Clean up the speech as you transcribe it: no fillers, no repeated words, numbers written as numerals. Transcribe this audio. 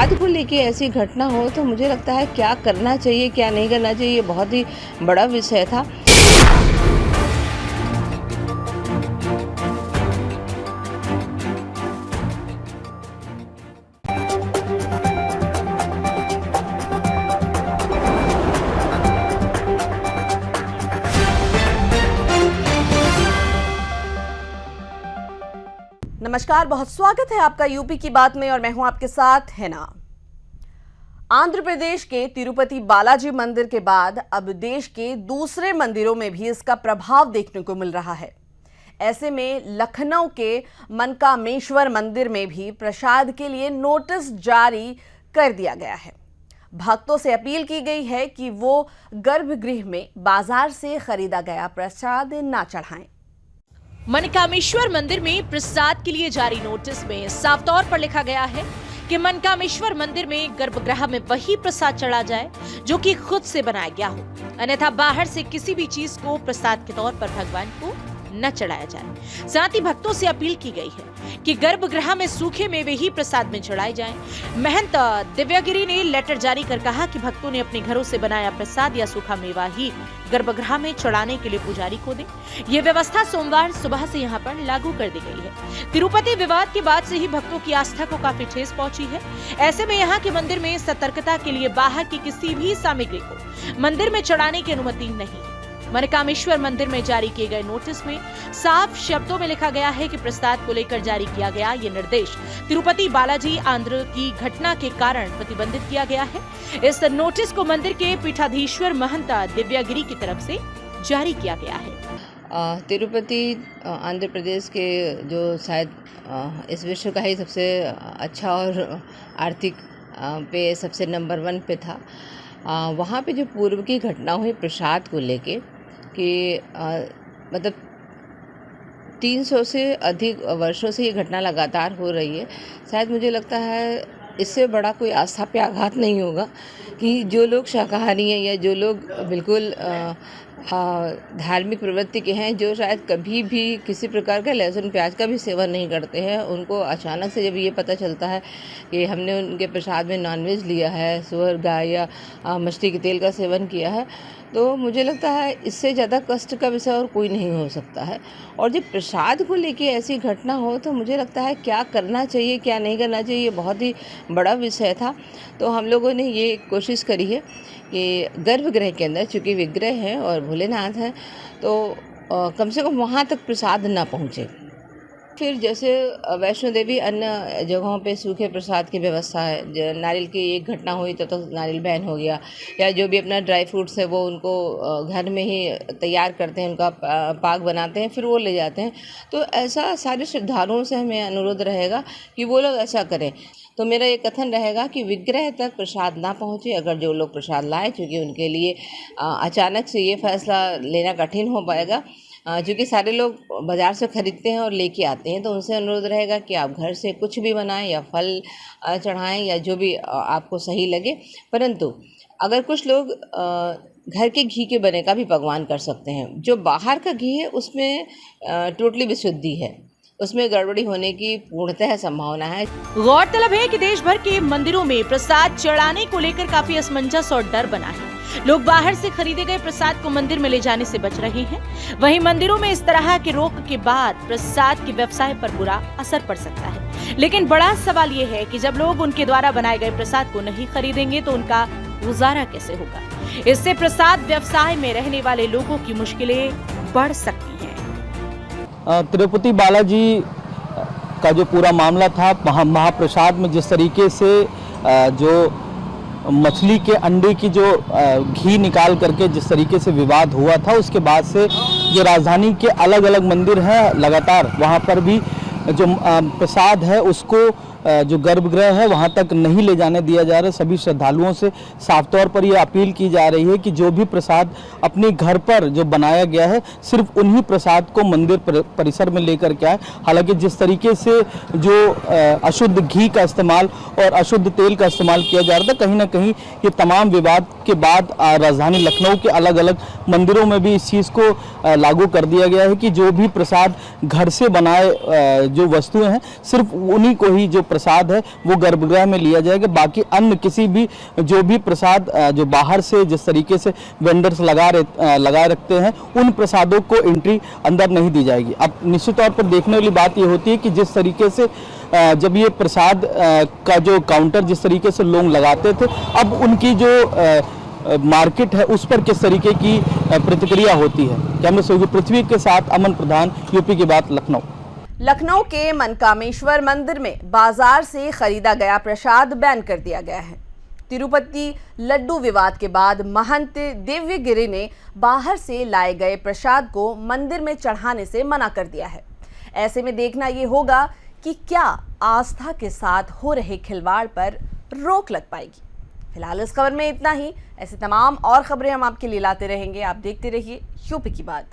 प्रसाद को लेके ऐसी घटना हो तो मुझे लगता है क्या करना चाहिए क्या नहीं करना चाहिए, ये बहुत ही बड़ा विषय था। नमस्कार, बहुत स्वागत है आपका यूपी की बात में और मैं हूं आपके साथ हिना। आंध्र प्रदेश के तिरुपति बालाजी मंदिर के बाद अब देश के दूसरे मंदिरों में भी इसका प्रभाव देखने को मिल रहा है। ऐसे में लखनऊ के मनकामेश्वर मंदिर में भी प्रसाद के लिए नोटिस जारी कर दिया गया है। भक्तों से अपील की गई है कि वो गर्भगृह में बाजार से खरीदा गया प्रसाद ना चढ़ाएं। मनकामेश्वर मंदिर में प्रसाद के लिए जारी नोटिस में साफ तौर पर लिखा गया है कि मनकामेश्वर मंदिर में गर्भगृह में वही प्रसाद चढ़ा जाए जो कि खुद से बनाया गया हो, अन्यथा बाहर से किसी भी चीज को प्रसाद के तौर पर भगवान को न चढ़ाया जाए। साथ ही भक्तों से अपील की गई है कि गर्भगृह में सूखे मेवे ही प्रसाद में चढ़ाए जाएं। महंत दिव्यागिरी ने लेटर जारी कर कहा कि भक्तों ने अपने घरों से बनाया प्रसाद या सूखा मेवा ही गर्भगृह में चढ़ाने के लिए पुजारी को दें। ये व्यवस्था सोमवार सुबह से यहाँ पर लागू कर दी गई है। तिरुपति विवाद के बाद से ही भक्तों की आस्था को काफी ठेस पहुंची है। ऐसे में यहाँ के मंदिर में सतर्कता के लिए बाहर की किसी भी सामग्री को मंदिर में चढ़ाने की अनुमति नहीं है। मनकामेश्वर मंदिर में जारी किए गए नोटिस में साफ शब्दों में लिखा गया है कि प्रसाद को लेकर जारी किया गया ये निर्देश तिरुपति बालाजी आंध्र की घटना के कारण प्रतिबंधित किया गया है। इस नोटिस को मंदिर के पीठाधीश्वर महंत दिव्यागिरी की तरफ से जारी किया गया है। तिरुपति आंध्र प्रदेश के जो शायद इस विश्व का ही सबसे अच्छा और आर्थिक पे सबसे नंबर 1 पे था। वहाँ पे जो पूर्व की घटना हुई प्रसाद को लेके कि मतलब 300 से अधिक वर्षों से ये घटना लगातार हो रही है। शायद मुझे लगता है इससे बड़ा कोई आस्था पे आघात नहीं होगा कि जो लोग शाकाहारी हैं या जो लोग बिल्कुल धार्मिक प्रवृत्ति के हैं, जो शायद कभी भी किसी प्रकार का लहसुन प्याज का भी सेवन नहीं करते हैं, उनको अचानक से जब ये पता चलता है कि हमने उनके प्रसाद में नॉनवेज लिया है, सुअर गाय या मछली के तेल का सेवन किया है, तो मुझे लगता है इससे ज़्यादा कष्ट का विषय और कोई नहीं हो सकता है। और जब प्रसाद को लेके ऐसी घटना हो तो मुझे लगता है क्या करना चाहिए क्या नहीं करना चाहिए, ये बहुत ही बड़ा विषय था। तो हम लोगों ने ये कोशिश करी है कि गर्भगृह के अंदर चूँकि विग्रह हैं और भोलेनाथ हैं तो कम से कम वहाँ तक प्रसाद ना पहुँचे। फिर जैसे वैष्णो देवी अन्य जगहों पे सूखे प्रसाद की व्यवस्था है। नारियल की एक घटना हुई तो नारियल बैन हो गया, या जो भी अपना ड्राई फ्रूट्स है वो उनको घर में ही तैयार करते हैं, उनका पाक बनाते हैं, फिर वो ले जाते हैं। तो ऐसा सारे श्रद्धालुओं से हमें अनुरोध रहेगा कि वो लोग ऐसा करें। तो मेरा ये कथन रहेगा कि विग्रह तक प्रसाद ना पहुँचे। अगर जो लोग प्रसाद लाए, चूँकि उनके लिए अचानक से ये फैसला लेना कठिन हो पाएगा, क्योंकि सारे लोग बाज़ार से ख़रीदते हैं और लेके आते हैं, तो उनसे अनुरोध रहेगा कि आप घर से कुछ भी बनाएं या फल चढ़ाएं या जो भी आपको सही लगे। परंतु अगर कुछ लोग घर के घी के बने का भी पकवान कर सकते हैं। जो बाहर का घी है उसमें टोटली विशुद्धि है, उसमें गड़बड़ी होने की पूर्णतः संभावना है। गौरतलब है कि देश भर के मंदिरों में प्रसाद चढ़ाने को लेकर काफी असमंजस और डर बना है। लोग बाहर से खरीदे गए प्रसाद को मंदिर में ले जाने से बच रहे हैं। वहीं मंदिरों में इस तरह के रोक के बाद प्रसाद के व्यवसाय पर बुरा असर पड़ सकता है। लेकिन बड़ा सवाल ये है कि जब लोग उनके द्वारा बनाए गए प्रसाद को नहीं खरीदेंगे तो उनका गुजारा कैसे होगा। इससे प्रसाद व्यवसाय में रहने वाले लोगों की मुश्किलें बढ़ सकती हैं। तिरुपति बालाजी का जो पूरा मामला था, महाप्रसाद में जिस तरीके से जो मछली के अंडे की जो घी निकाल करके जिस तरीके से विवाद हुआ था, उसके बाद से जो राजधानी के अलग अलग मंदिर हैं लगातार वहाँ पर भी जो प्रसाद है उसको जो गर्भगृह है वहाँ तक नहीं ले जाने दिया जा रहा है। सभी श्रद्धालुओं से साफ तौर पर ये अपील की जा रही है कि जो भी प्रसाद अपने घर पर जो बनाया गया है सिर्फ उन्हीं प्रसाद को मंदिर परिसर में लेकर के आए। हालांकि जिस तरीके से जो अशुद्ध घी का इस्तेमाल और अशुद्ध तेल का इस्तेमाल किया जा रहा था, कहीं ना कहीं ये तमाम विवाद के बाद राजधानी लखनऊ के अलग अलग मंदिरों में भी इस चीज़ को लागू कर दिया गया है कि जो भी प्रसाद घर से बनाए जो वस्तुएं हैं सिर्फ उन्हीं को ही जो प्रसाद है वो गर्भगृह में लिया जाएगा। बाकी अन्य किसी भी जो भी प्रसाद जो बाहर से जिस तरीके से वेंडर्स लगा रखते हैं उन प्रसादों को एंट्री अंदर नहीं दी जाएगी। अब निश्चित तौर पर देखने वाली बात ये होती है कि जिस तरीके से जब ये प्रसाद का जो काउंटर जिस तरीके से लोग लगाते थे, अब उनकी जो मार्केट है उस पर किस तरीके की प्रतिक्रिया होती है। कैमरा सहयोगी पृथ्वी के साथ अमन प्रधान, यूपी की बात, लखनऊ। लखनऊ के मनकामेश्वर मंदिर में बाजार से खरीदा गया प्रसाद बैन कर दिया गया है। तिरुपति लड्डू विवाद के बाद महंत दिव्यगिरी ने बाहर से लाए गए प्रसाद को मंदिर में चढ़ाने से मना कर दिया है। ऐसे में देखना ये होगा कि क्या आस्था के साथ हो रहे खिलवाड़ पर रोक लग पाएगी। फिलहाल इस खबर में इतना ही। ऐसे तमाम और खबरें हम आपके लिए लाते रहेंगे। आप देखते रहिए यूपी की बात।